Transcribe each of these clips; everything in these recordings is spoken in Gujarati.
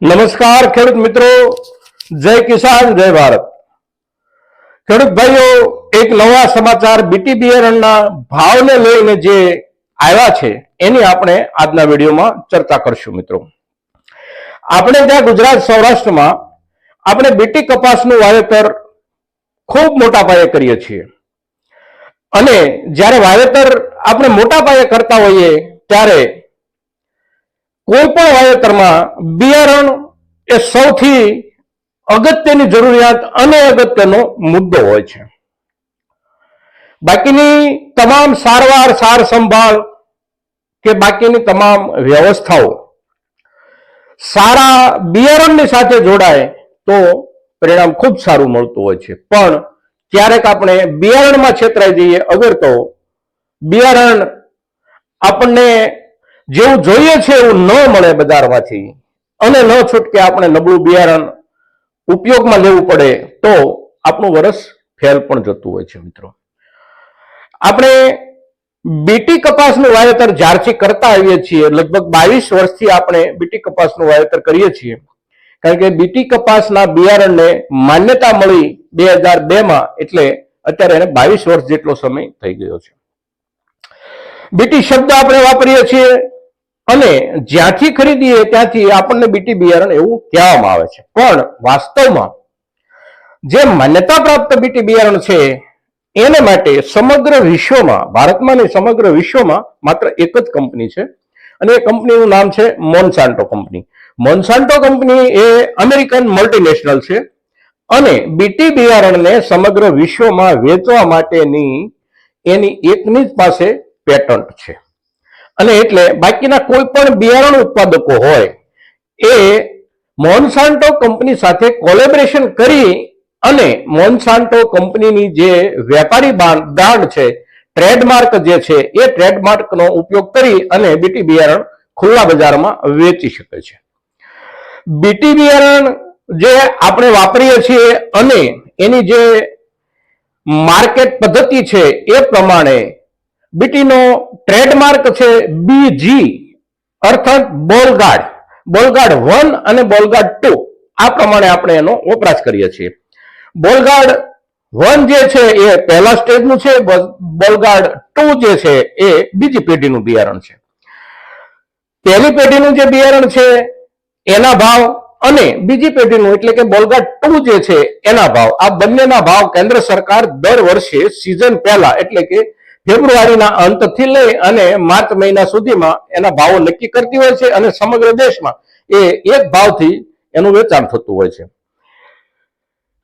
નમસ્કાર ખેડૂત મિત્રો, જય કિસાન જય ભારત। ખેડૂત ભાઈઓ, એક નવા સમાચાર બીટી બિયારણના ભાવને લઈને જે આવ્યા છે એની આપણે આજના વિડીયોમાં ચર્ચા કરશું। મિત્રો, આપણે ત્યાં ગુજરાત સૌરાષ્ટ્રમાં આપણે બીટી કપાસનું વાવેતર ખૂબ મોટા પાયે કરીએ છીએ અને જ્યારે વાવેતર આપણે મોટા પાયે કરતા હોઈએ ત્યારે કોઈ પણ વાવેતરમાં બિયારણ એ સૌથી અગત્યની જરૂરિયાત અને અગત્યનો મુદ્દો હોય છે। બાકીની તમામ સારવાર સાર સંભાળ કે બાકીની તમામ વ્યવસ્થાઓ સારા બિયારણની સાથે જોડાય તો પરિણામ ખૂબ સારું મળતું હોય છે, પણ ક્યારેક આપણે બિયારણમાં છેતરાઈ જઈએ અગર તો બિયારણ આપણને જેવું જોઈએ છે એવું ન મળે બજારમાંથી અને ન છૂટકે આપણે નબળું બિયારણ ઉપયોગમાં લેવું પડે તો આપણું વર્ષ ફેલ પણ જતું હોય છે। મિત્રો, આપણે બીટી કપાસનું વાવેતર જ્યારથી કરતા આવીએ છીએ, લગભગ 22 વર્ષથી આપણે બીટી કપાસનું વાવેતર કરીએ છીએ, કારણ કે બીટી કપાસના બિયારણને માન્યતા મળી 2002માં, એટલે અત્યારે એને 22 વર્ષ જેટલો સમય થઈ ગયો છે। બીટી શબ્દ આપણે વાપરીએ છીએ અને જ્યાંથી ખરીદીએ ત્યાંથી આપણને બીટી બિયારણ એવું કહેવામાં આવે છે, પણ વાસ્તવમાં જે માન્યતા પ્રાપ્ત બીટી બિયારણ છે એને માટે સમગ્ર વિશ્વમાં, ભારતમાં નહીં સમગ્ર વિશ્વમાં માત્ર એક જ કંપની છે અને એ કંપનીનું નામ છે મોન્સાન્ટો કંપની। મોન્સાન્ટો કંપની એ અમેરિકન મલ્ટીનેશનલ છે અને બીટી બિયારણને સમગ્ર વિશ્વમાં વેચવા માટેની એની એકની જ પાસે પેટન્ટ છે અને એટલે બાકીના કોઈ પણ બિયારણ ઉત્પાદકો હોય એ મોન્સાન્ટો કંપની સાથે કોલેબોરેશન કરી અને મોન્સાન્ટો કંપનીની જે વેપારી બ્રાન્ડ છે, ટ્રેડમાર્ક જે છે, એ ટ્રેડમાર્કનો ઉપયોગ કરી અને બીટી બિયારણ ખુલ્લા બજારમાં વેચી શકે છે। બીટી બિયારણ જે આપણે વાપરીએ છીએ અને એની જે માર્કેટ પદ્ધતિ છે એ પ્રમાણે બીટીનો ટ્રેડમાર્ક છે બીજી, અર્થાત બોલગાર્ડ 1 અને બોલગાર્ડ 2, આ પ્રમાણે આપણે એનો વપરાશ કરીએ છીએ। બોલગાર્ડ 1 જે છે એ પહેલા સ્ટેજનું છે, બોલગાર્ડ 2 જે છે એ બીજી પેઢીનું બિયારણ છે। પહેલી પેઢીનું જે બિયારણ છે એના ભાવ અને બીજી પેઢીનું એટલે કે બોલગાર્ડ 2 જે છે એના ભાવ, આ બંનેના ભાવ કેન્દ્ર સરકાર દર વર્ષે સિઝન પહેલા એટલે કે ફેબ્રુઆરીના અંતથી લઈ અને માર્ચ મહિના સુધીમાં એના ભાવો નક્કી કરતી હોય છે અને સમગ્ર દેશમાં એ એક ભાવથી એનું વેચાણ થતું હોય છે।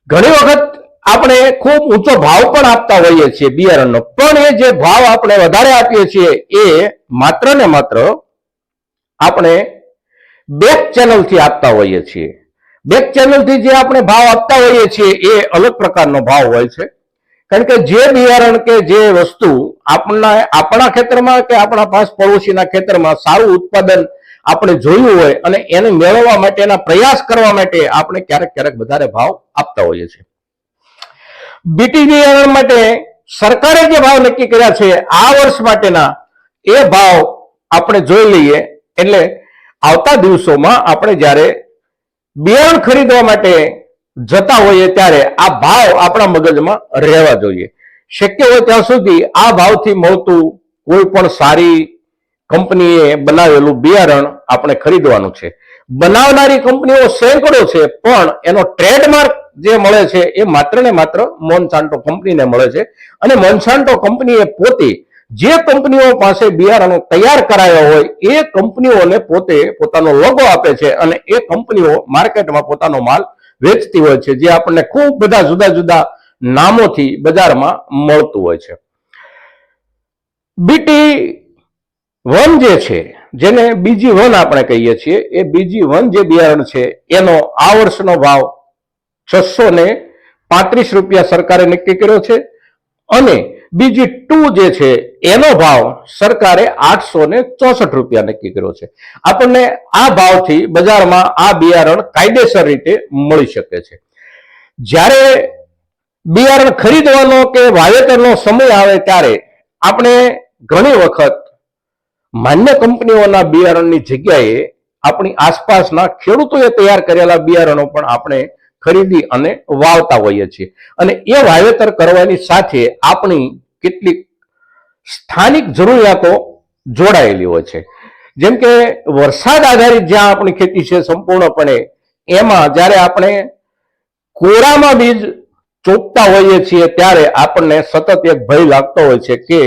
ઘણી વખત આપણે ખૂબ ઊંચો ભાવ પણ આપતા હોઈએ છીએ બિયારણનો, પણ એ જે ભાવ આપણે વધારે આપીએ છીએ એ માત્ર ને માત્ર આપણે બેક ચેનલથી આપતા હોઈએ છીએ। બેક ચેનલથી જે આપણે ભાવ આપતા હોઈએ છીએ એ અલગ પ્રકારનો ભાવ હોય છે, કારણ કે જે બિયારણ કે જે વસ્તુ આપણા ખેતરમાં કે આપણા પાસ પડોશીના ખેતરમાં સારું ઉત્પાદન આપણે જોયું હોય અને એને મેળવવા માટેના પ્રયાસ કરવા માટે આપણે ક્યારેક ક્યારેક વધારે ભાવ આપતા હોઈએ છીએ। બીટી બિયારણ માટે સરકારે જે ભાવ નક્કી કર્યા છે આ વર્ષ માટેના, એ ભાવ આપણે જોઈ લઈએ એટલે આવતા દિવસોમાં આપણે જ્યારે બિયારણ ખરીદવા માટે જતા હોઈએ ત્યારે આ ભાવ આપણા મગજમાં રહેવા જોઈએ। શક્ય હોય ત્યાં સુધી આ ભાવથી મળતું કોઈ પણ સારી કંપનીએ બનાવેલું બિયારણ આપણે ખરીદવાનું છે। બનાવનારી કંપનીઓ સેંકડો છે, પણ એનો ટ્રેડમાર્ક જે મળે છે એ માત્ર ને માત્ર મોન્સાન્ટો કંપનીને મળે છે અને મોન્સાન્ટો કંપનીએ પોતે જે કંપનીઓ પાસે બિયારણો તૈયાર કરાયા હોય એ કંપનીઓને પોતે પોતાનો લોગો આપે છે અને એ કંપનીઓ માર્કેટમાં પોતાનો માલ વેચતી હોય છે, જે આપણને ખૂબ બધા જુદા જુદા નામોથી બજારમાં મળતું હોય છે। બીટી 1 જે છે, જેને બીજી 1 આપણે કહીએ છીએ, એ બીજી 1 જે બિયારણ છે એનો આ વર્ષનો ભાવ 635 રૂપિયા સરકારે નક્કી કર્યો છે અને બીજી 2 જે છે એનો ભાવ સરકારે 864 રૂપિયા નક્કી કર્યો છે। આપણને આ ભાવથી બજારમાં આ બિયારણ કાયદેસર રીતે મળી શકે છે। જ્યારે બિયારણ ખરીદવાનો કે વાવેતરનો સમય આવે ત્યારે આપણે ઘણી વખત માન્ય કંપનીઓના બિયારણની જગ્યાએ આપણી આસપાસના ખેડૂતોએ તૈયાર કરેલા બિયારણો પણ આપણે ખરીદી અને વાવતા હોઈએ છીએ. અને એ વાવેતર કરવાની સાથે આપણી કેટલીક સ્થાનિક જરૂરિયાતો જોડાયેલી હોય છે. જેમ કે વરસાદ આધારિત જ્યાં આપણી ખેતી છે સંપૂર્ણપણે, એમાં જ્યારે આપણે કોરામાં બીજ ચોપતા હોઈએ છીએ ત્યારે આપણને સતત એક ભય લાગતો હોય છે કે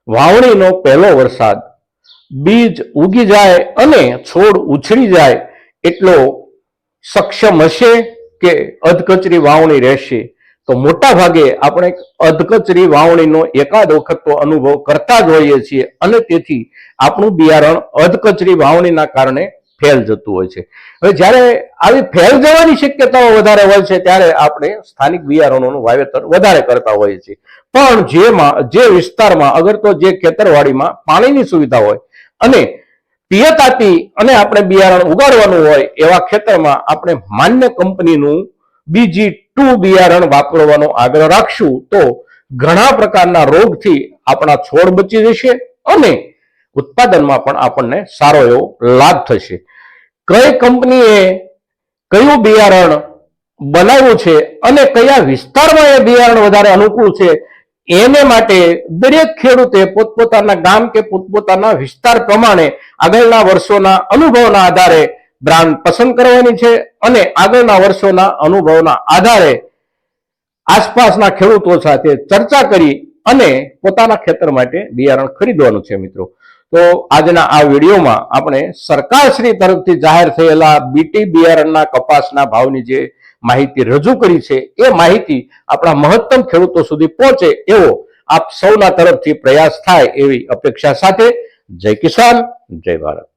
વાવણીનો પહેલો વરસાદ બીજ ઉગી જાય અને છોડ ઉછળી જાય એટલો સક્ષમ હશે કે અધકચરી વાવણી રહેશે. તો મોટા ભાગે આપણે અધકચરી વાવણીનો એકાદ વખત તો અનુભવ કરતા જ હોઈએ છીએ અને તેથી આપણું બિયારણ અધકચરી વાવણીના કારણે ફેલ જતું હોય છે. હવે જ્યારે આવી ફેલ જવાની શક્યતાઓ વધારે હોય છે ત્યારે આપણે સ્થાનિક બિયારણોનું વાવેતર વધારે કરતા હોઈએ છીએ. પણ જે વિસ્તારમાં અગર તો જે ખેતરવાડીમાં પાણીની સુવિધા હોય અને પિયતાથી અને આપણે બિયારણ ઉગાડવાનું હોય એવા ખેતરમાં આપણે માન્ય કંપનીનું BG2 બિયારણ વાપરવાનો આગ્રહ રાખશું તો ઘણા પ્રકારના રોગથી આપણા છોડ બચી જશે અને ઉત્પાદનમાં પણ આપણને સારો એવો લાભ થશે. કઈ કંપનીએ કયું બિયારણ બનાવ્યું છે અને કયા વિસ્તારમાં એ બિયારણ વધારે અનુકૂળ છે એને માટે દરેક ખેડૂતે પોતપોતાના ગામ કે પોતપોતાના વિસ્તાર પ્રમાણે આગળના વર્ષોના અનુભવના આધારે બ્રાન્ડ પસંદ કરવાની છે અને આગળના વર્ષોના અનુભવના આધારે આસપાસના ખેડૂતો સાથે ચર્ચા કરી અને પોતાના ખેતર માટે બિયારણ ખરીદવાનું છે. મિત્રો, તો આજના આ વિડીયોમાં આપણે સરકારશ્રી તરફથી જાહેર થયેલા બીટી બિયારણના કપાસના ભાવની જે માહિતી રજૂ કરી છે એ માહિતી આપણા મહત્તમ ખેડૂતો સુધી પહોંચે એવો આપ સૌના તરફથી પ્રયાસ થાય એવી અપેક્ષા સાથે જય કિસાન, જય ભારત.